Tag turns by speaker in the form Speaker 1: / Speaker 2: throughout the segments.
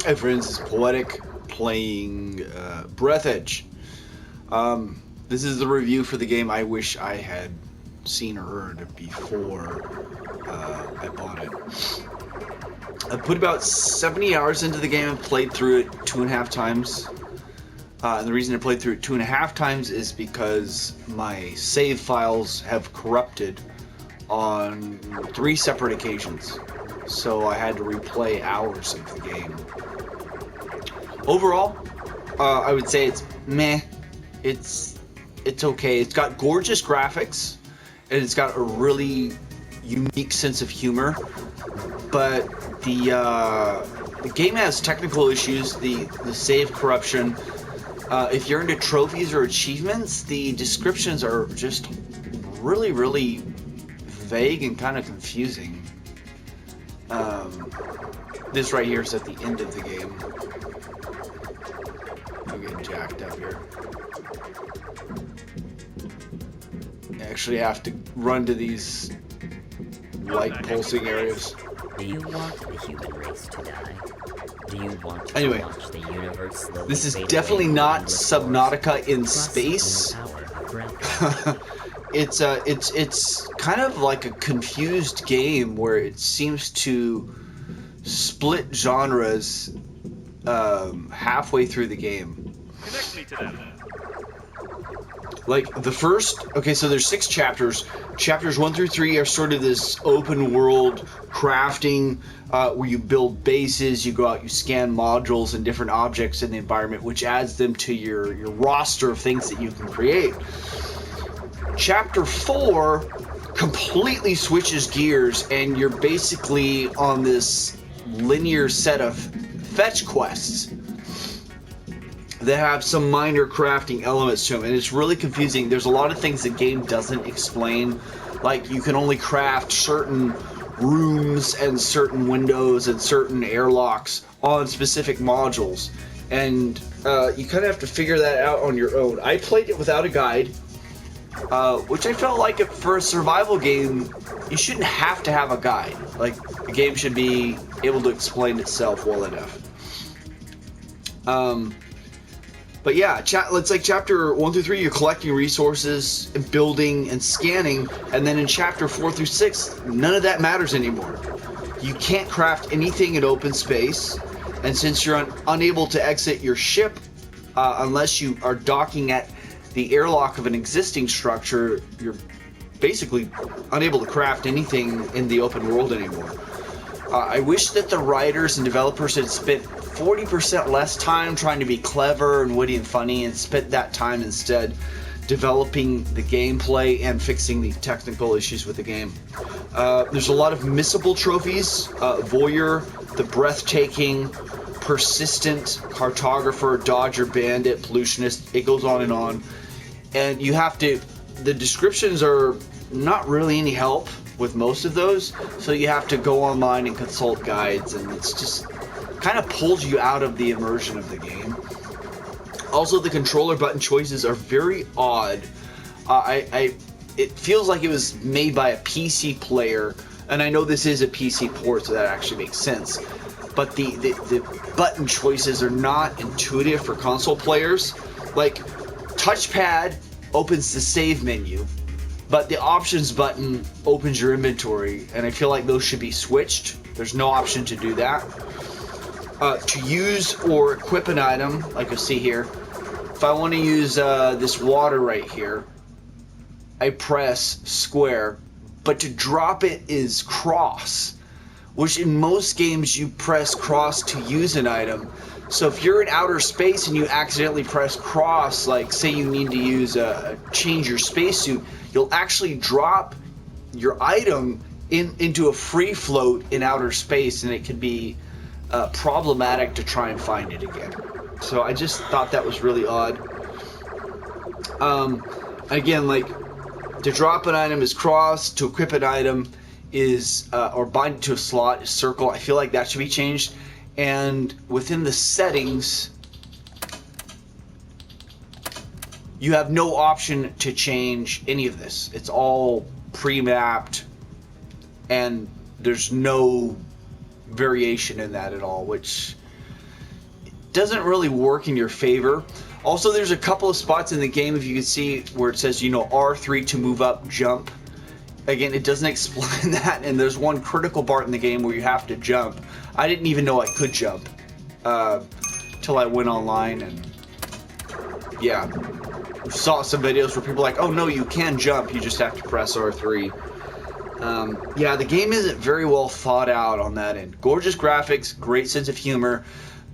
Speaker 1: Hey friends, it's Poetic playing Breathedge. This is the review for the game I wish I had seen or heard before I bought it. I put about 70 hours into the game and played through it 2.5 times. And the reason I played through it 2.5 times is because my save files have corrupted on 3 separate occasions. So I had to replay hours of the game. Overall, I would say it's meh. It's okay. It's got gorgeous graphics, and it's got a really unique sense of humor. But the game has technical issues. The save corruption. If you're into trophies or achievements, the descriptions are just really vague and kind of confusing. This right here is at the end of the game. I'm getting jacked up here. I actually have to run to these light pulsing areas.
Speaker 2: Do you want the human race to die? Do you want to
Speaker 1: anyway,
Speaker 2: watch the universe slowly
Speaker 1: this is
Speaker 2: fade
Speaker 1: definitely
Speaker 2: away
Speaker 1: not
Speaker 2: with
Speaker 1: Subnautica in
Speaker 2: force,
Speaker 1: space.
Speaker 2: plus in the power of breath?
Speaker 1: It's kind of like a confused game where it seems to split genres halfway through the game.
Speaker 3: Connect me to them.
Speaker 1: Like the first, okay, so there's 6 chapters. Chapters 1 through 3 are sort of this open world crafting where you build bases, you go out, you scan modules and different objects in the environment, which adds them to your roster of things that you can create. Chapter 4 completely switches gears, and you're basically on this linear set of fetch quests that have some minor crafting elements to them, and it's really confusing. There's a lot of things the game doesn't explain, like you can only craft certain rooms and certain windows and certain airlocks on specific modules, and you kind of have to figure that out on your own. I played it without a guide, which I felt like for a survival game, you shouldn't have to have a guide. Like, the game should be able to explain itself well enough. But yeah, it's like chapter 1 through 3, you're collecting resources, and building, and scanning, and then in chapter 4 through 6, none of that matters anymore. You can't craft anything in open space, and since you're unable to exit your ship unless you are docking at the airlock of an existing structure, you're basically unable to craft anything in the open world anymore. I wish that the writers and developers had spent 40% less time trying to be clever and witty and funny, and spent that time instead developing the gameplay and fixing the technical issues with the game. There's a lot of missable trophies. Voyeur, the breathtaking, persistent cartographer, dodger, bandit, pollutionist, it goes on. And you have to, the descriptions are not really any help with most of those, so you have to go online and consult guides, and it's just kind of pulls you out of the immersion of the game. Also, the controller button choices are very odd. It feels like it was made by a PC player, and I know this is a PC port, so that actually makes sense. But the button choices are not intuitive for console players. Like, touchpad opens the save menu, but the options button opens your inventory, and I feel like those should be switched. There's no option to do that. To use or equip an item, like you see here, if I want to use this water right here, I press square, but to drop it is cross, which in most games you press cross to use an item. So if you're in outer space and you accidentally press cross, like say you need to use change your spacesuit, you'll actually drop your item into a free float in outer space, and it can be problematic to try and find it again. So I just thought that was really odd. Again, like, to drop an item is cross, to equip an item is or bind it to a slot is circle. I feel like that should be changed. And within the settings, you have no option to change any of this. It's all pre-mapped, and there's no variation in that at all, which doesn't really work in your favor. Also, there's a couple of spots in the game, if you can see, where it says, you know, R3 to move up, jump. Again, it doesn't explain that, and there's one critical part in the game where you have to jump. I didn't even know I could jump till I went online, and yeah, saw some videos where people are like, oh no, you can jump, you just have to press R3. Yeah, the game isn't very well thought out on that end. Gorgeous graphics, great sense of humor,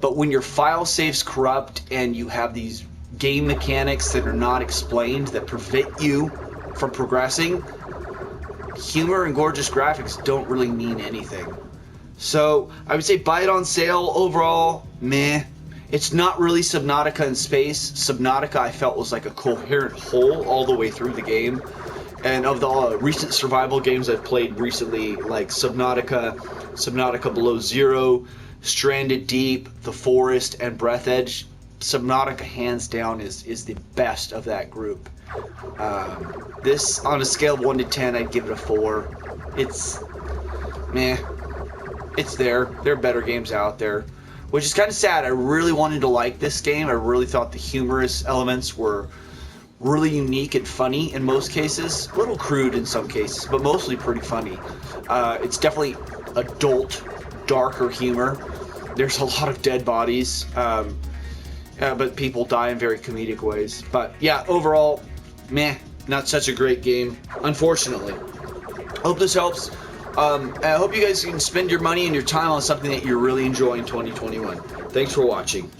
Speaker 1: but when your file saves corrupt and you have these game mechanics that are not explained that prevent you from progressing, humor and gorgeous graphics don't really mean anything. So I would say buy it on sale. Overall, meh. It's not really Subnautica in space. Subnautica I felt was like a coherent whole all the way through the game. And of the recent survival games I've played recently, like Subnautica, Subnautica Below Zero, Stranded Deep, The Forest, and Breathedge, Subnautica hands down is the best of that group. This, on a scale of 1 to 10, I'd give it a 4. It's meh. It's there. There are better games out there, which is kind of sad. I really wanted to like this game. I really thought the humorous elements were really unique and funny in most cases. A little crude in some cases, but mostly pretty funny. It's definitely adult, darker humor. There's a lot of dead bodies, but people die in very comedic ways. But yeah, overall, meh, not such a great game, unfortunately. Hope this helps. I hope you guys can spend your money and your time on something that you really enjoy in 2021. Thanks for watching.